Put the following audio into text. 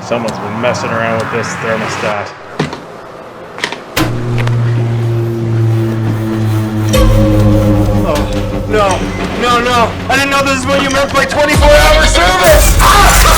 Someone's been messing around with this thermostat. Oh, no. I didn't know this is what you meant by 24-hour service! Ah!